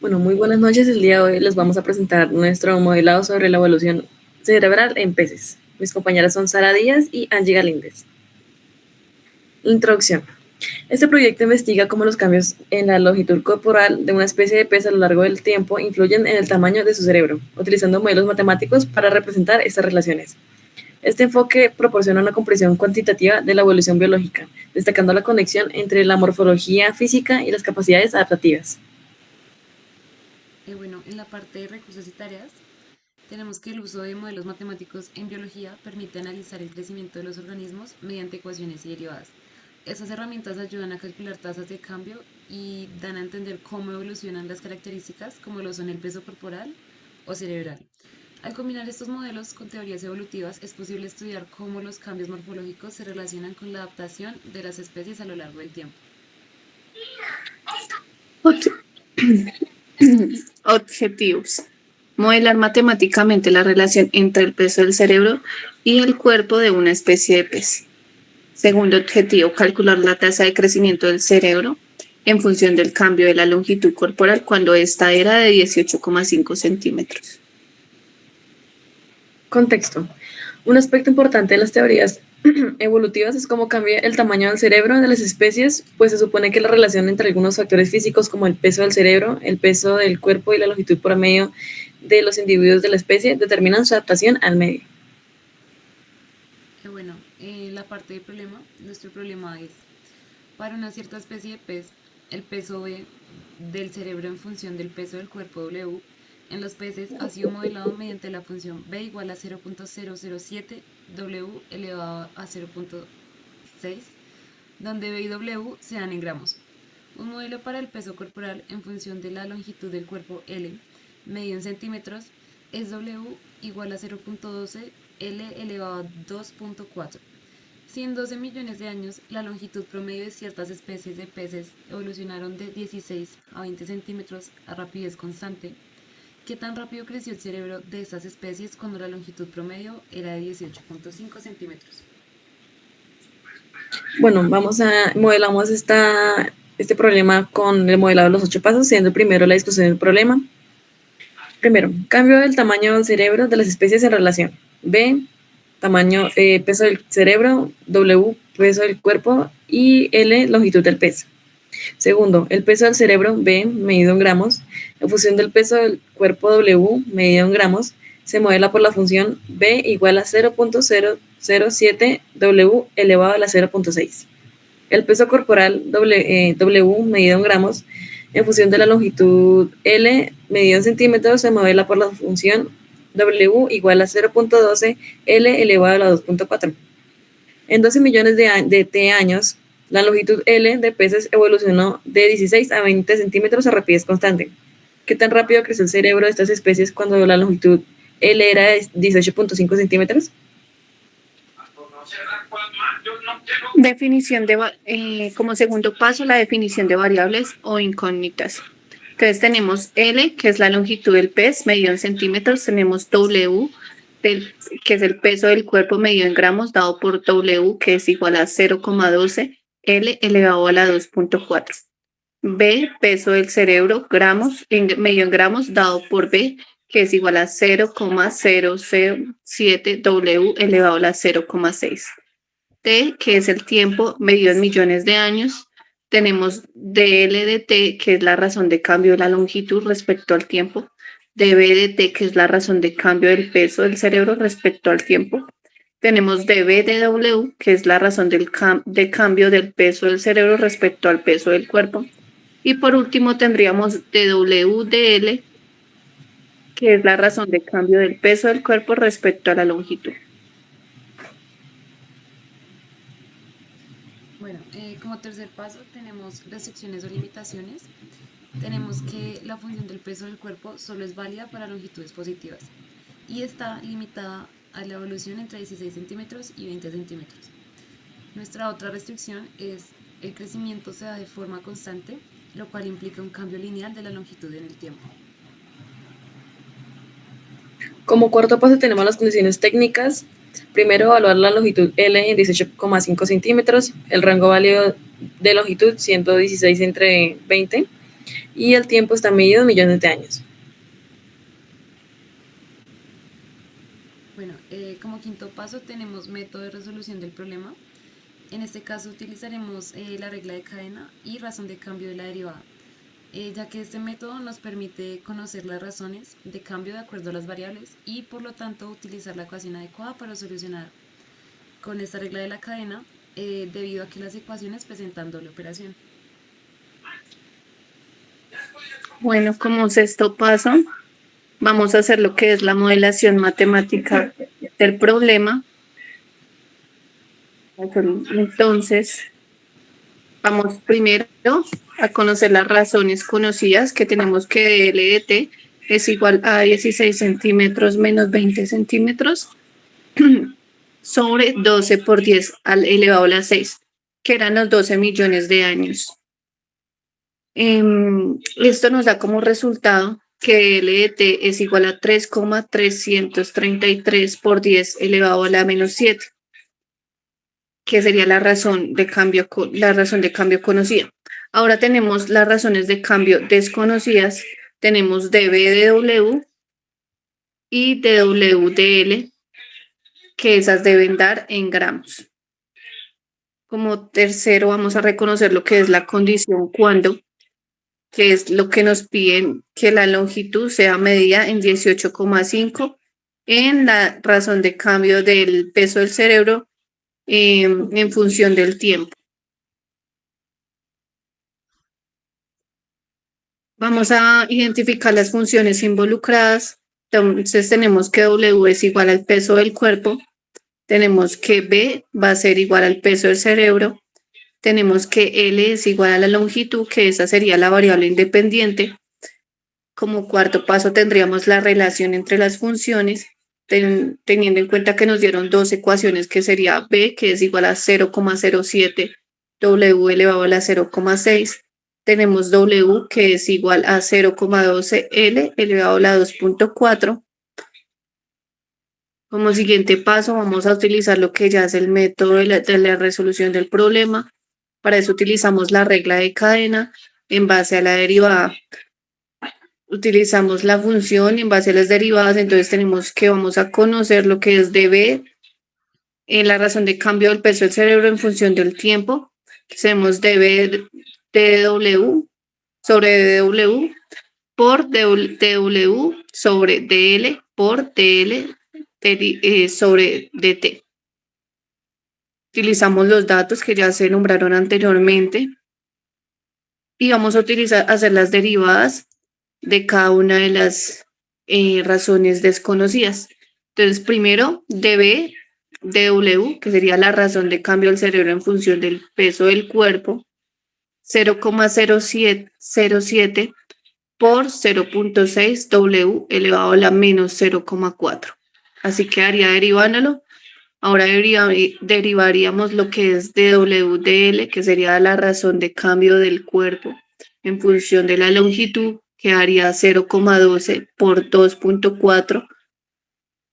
Bueno, muy buenas noches. El día de hoy les vamos a presentar nuestro modelado sobre la evolución cerebral en peces. Mis compañeras son Sara Díaz y Angie Galíndez. Introducción. Este proyecto investiga cómo los cambios en la longitud corporal de una especie de pez a lo largo del tiempo influyen en el tamaño de su cerebro, utilizando modelos matemáticos para representar estas relaciones. Este enfoque proporciona una comprensión cuantitativa de la evolución biológica, destacando la conexión entre la morfología física y las capacidades adaptativas. Bueno, en la parte de recursos y tareas, tenemos que el uso de modelos matemáticos en biología permite analizar el crecimiento de los organismos mediante ecuaciones y derivadas. Estas herramientas ayudan a calcular tasas de cambio y dan a entender cómo evolucionan las características, como lo son el peso corporal o cerebral. Al combinar estos modelos con teorías evolutivas, es posible estudiar cómo los cambios morfológicos se relacionan con la adaptación de las especies a lo largo del tiempo. Objetivos. Modelar matemáticamente la relación entre el peso del cerebro y el cuerpo de una especie de pez. Segundo objetivo, calcular la tasa de crecimiento del cerebro en función del cambio de la longitud corporal cuando ésta era de 18,5 centímetros. Contexto. Un aspecto importante de las teorías evolutivas es cómo cambia el tamaño del cerebro de las especies, pues se supone que la relación entre algunos factores físicos como el peso del cerebro, el peso del cuerpo y la longitud promedio de los individuos de la especie determinan su adaptación al medio. Bueno, la parte del problema, nuestro problema es, para una cierta especie de pez, el peso B del cerebro en función del peso del cuerpo W en los peces ha sido modelado mediante la función B igual a 0.007 W elevado a 0.6, donde B y W se dan en gramos. Un modelo para el peso corporal en función de la longitud del cuerpo L, medido en centímetros, es W igual a 0.12 L elevado a 2.4. Si en 12 millones de años la longitud promedio de ciertas especies de peces evolucionaron de 16 a 20 centímetros a rapidez constante, ¿qué tan rápido creció el cerebro de estas especies cuando la longitud promedio era de 18,5 centímetros? Bueno, modelamos este problema con el modelado de los 8 pasos, siendo primero la discusión del problema. Primero, cambio del tamaño del cerebro de las especies en relación. B, tamaño, peso del cerebro, W, peso del cuerpo y L, longitud del pez. Segundo, el peso del cerebro, B, medido en gramos, en función del peso del cuerpo W, medido en gramos, se modela por la función B igual a 0.007 W elevado a la 0.6. El peso corporal W medido en gramos, en función de la longitud L medido en centímetros, se modela por la función W igual a 0.12 L elevado a la 2.4. En 12 millones de T años, la longitud L de peces evolucionó de 16 a 20 centímetros a rapidez constante. ¿Qué tan rápido creció el cerebro de estas especies cuando la longitud L era de 18.5 centímetros? Definición como segundo paso, la definición de variables o incógnitas. Entonces tenemos L, que es la longitud del pez, medido en centímetros. Tenemos W, que es el peso del cuerpo medido en gramos, dado por W, que es igual a 0,12 L elevado a la 2.4. B, peso del cerebro, gramos, medio en gramos, dado por B, que es igual a 0,007 W elevado a la 0,6. T, que es el tiempo medido en millones de años. Tenemos dl de t, que es la razón de cambio de la longitud respecto al tiempo. dB de t, que es la razón de cambio del peso del cerebro respecto al tiempo. Tenemos dB de w, que es la razón de cambio del peso del cerebro respecto al peso del cuerpo. Y por último tendríamos dw de l, que es la razón de cambio del peso del cuerpo respecto a la longitud. Bueno, como tercer paso tenemos restricciones o limitaciones. Tenemos que la función del peso del cuerpo solo es válida para longitudes positivas y está limitada a la evolución entre 16 centímetros y 20 centímetros. Nuestra otra restricción es el crecimiento se da de forma constante, lo cual implica un cambio lineal de la longitud en el tiempo. Como cuarto paso tenemos las condiciones técnicas. Primero, evaluar la longitud L en 18,5 centímetros, el rango válido de longitud 116 entre 20. y el tiempo está medido en millones de años. Bueno, como quinto paso tenemos método de resolución del problema. En este caso utilizaremos la regla de cadena y razón de cambio de la derivada, ya que este método nos permite conocer las razones de cambio de acuerdo a las variables y por lo tanto utilizar la ecuación adecuada para solucionar con esta regla de la cadena, debido a que las ecuaciones presentan doble operación. Bueno, como sexto paso, vamos a hacer lo que es la modelación matemática del problema. Entonces, vamos primero a conocer las razones conocidas, que tenemos que L de T es igual a 16 centímetros menos 20 centímetros sobre 12 por 10 al elevado a la 6, que eran los 12 millones de años. Esto nos da como resultado que L de T es igual a 3,333 por 10 elevado a la menos 7, que sería la razón de cambio conocida. Ahora tenemos las razones de cambio desconocidas. Tenemos dB de W y dW de L, que esas deben dar en gramos. Como tercero vamos a reconocer lo que es la condición cuando, que es lo que nos piden que la longitud sea medida en 18,5 en la razón de cambio del peso del cerebro en función del tiempo. Vamos a identificar las funciones involucradas. Entonces tenemos que W es igual al peso del cuerpo. Tenemos que B va a ser igual al peso del cerebro. Tenemos que L es igual a la longitud, que esa sería la variable independiente. Como cuarto paso tendríamos la relación entre las funciones, teniendo en cuenta que nos dieron dos ecuaciones, que sería B, que es igual a 0,07, W elevado a la 0,6. Tenemos W, que es igual a 0,12 L elevado a la 2,4. Como siguiente paso vamos a utilizar lo que ya es el método de la resolución del problema. Para eso utilizamos la regla de cadena en base a la derivada. Utilizamos la función en base a las derivadas, entonces vamos a conocer lo que es dB en la razón de cambio del peso del cerebro en función del tiempo. Hacemos dB de W sobre dW por dW sobre dL por dL sobre dt. Utilizamos los datos que ya se nombraron anteriormente y vamos a hacer las derivadas de cada una de las razones desconocidas. Entonces, primero, dB dW, que sería la razón de cambio del cerebro en función del peso del cuerpo, 0,07 por 0,6 W elevado a la menos 0,4. Así quedaría derivándolo. Ahora derivaríamos lo que es dW de L, que sería la razón de cambio del cuerpo en función de la longitud, que haría 0,12 por 2,4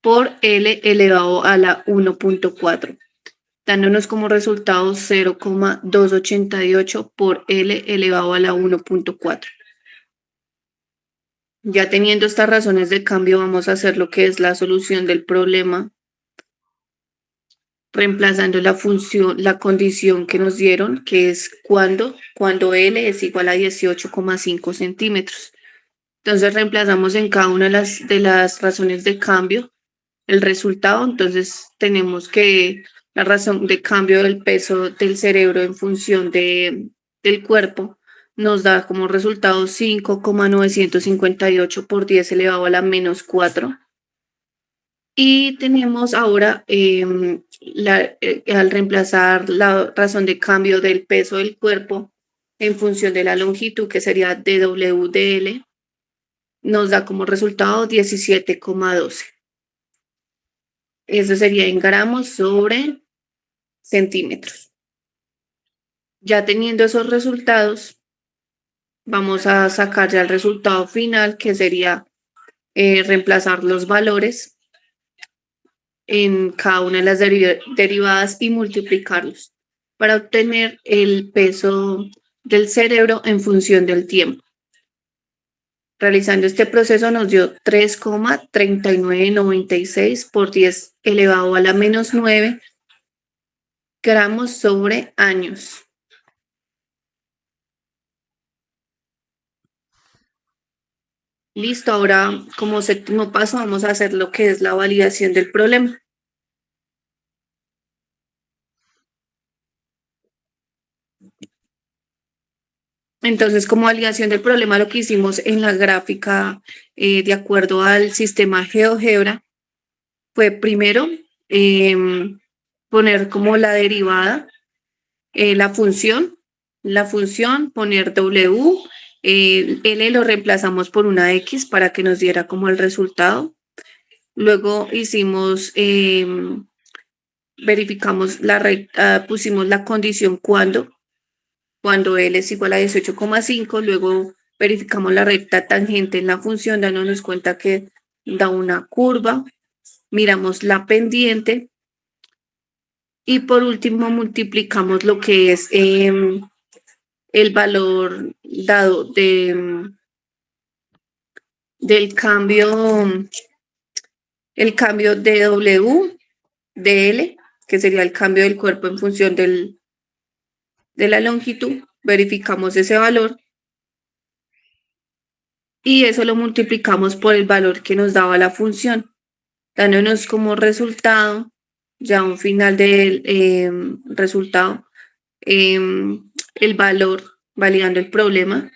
por L elevado a la 1,4, dándonos como resultado 0,288 por L elevado a la 1,4. Ya teniendo estas razones de cambio, vamos a hacer lo que es la solución del problema, reemplazando la condición que nos dieron, que es cuando L es igual a 18,5 centímetros. Entonces reemplazamos en cada una de las razones de cambio el resultado. Entonces tenemos que la razón de cambio del peso del cerebro en función del cuerpo nos da como resultado 5,958 por 10 elevado a la menos 4. Y tenemos ahora, al reemplazar la razón de cambio del peso del cuerpo en función de la longitud, que sería dW de L, nos da como resultado 17,12. Eso sería en gramos sobre centímetros. Ya teniendo esos resultados, vamos a sacar ya el resultado final, que sería reemplazar los valores en cada una de las derivadas y multiplicarlos para obtener el peso del cerebro en función del tiempo. Realizando este proceso nos dio 3,3996 por 10 elevado a la menos 9 gramos sobre años. Listo, ahora como séptimo paso vamos a hacer lo que es la validación del problema. Entonces, como validación del problema, lo que hicimos en la gráfica, de acuerdo al sistema GeoGebra, fue primero poner como la derivada, la función, poner W, L lo reemplazamos por una X para que nos diera como el resultado. Luego hicimos, verificamos la recta, pusimos la condición cuando L es igual a 18,5, luego verificamos la recta tangente en la función, dándonos cuenta que da una curva, miramos la pendiente y por último multiplicamos lo que es el valor dado del cambio, el cambio de W, de L, que sería el cambio del cuerpo en función de la longitud, verificamos ese valor y eso lo multiplicamos por el valor que nos daba la función, dándonos como resultado, ya un final del resultado, el valor, validando el problema,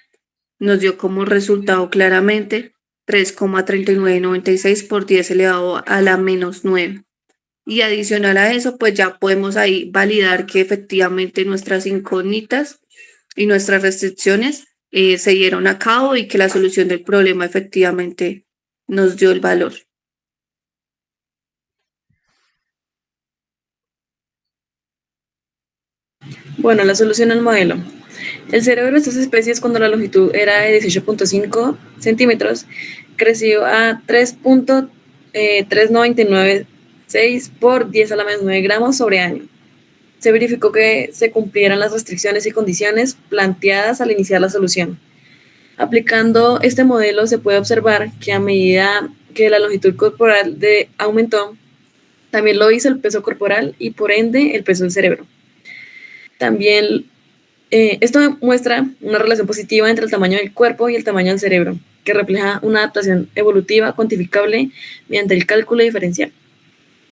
nos dio como resultado claramente 3,3996 por 10 elevado a la menos 9. Y adicional a eso, pues ya podemos ahí validar que efectivamente nuestras incógnitas y nuestras restricciones se dieron a cabo y que la solución del problema efectivamente nos dio el valor. Bueno, la solución al modelo. El cerebro de estas especies, cuando la longitud era de 18.5 centímetros, creció a 3.3996 por 10 a la menos 9 gramos sobre año. Se verificó que se cumplieran las restricciones y condiciones planteadas al iniciar la solución. Aplicando este modelo se puede observar que a medida que la longitud corporal aumentó, también lo hizo el peso corporal y por ende el peso del cerebro. También esto muestra una relación positiva entre el tamaño del cuerpo y el tamaño del cerebro, que refleja una adaptación evolutiva cuantificable mediante el cálculo diferencial.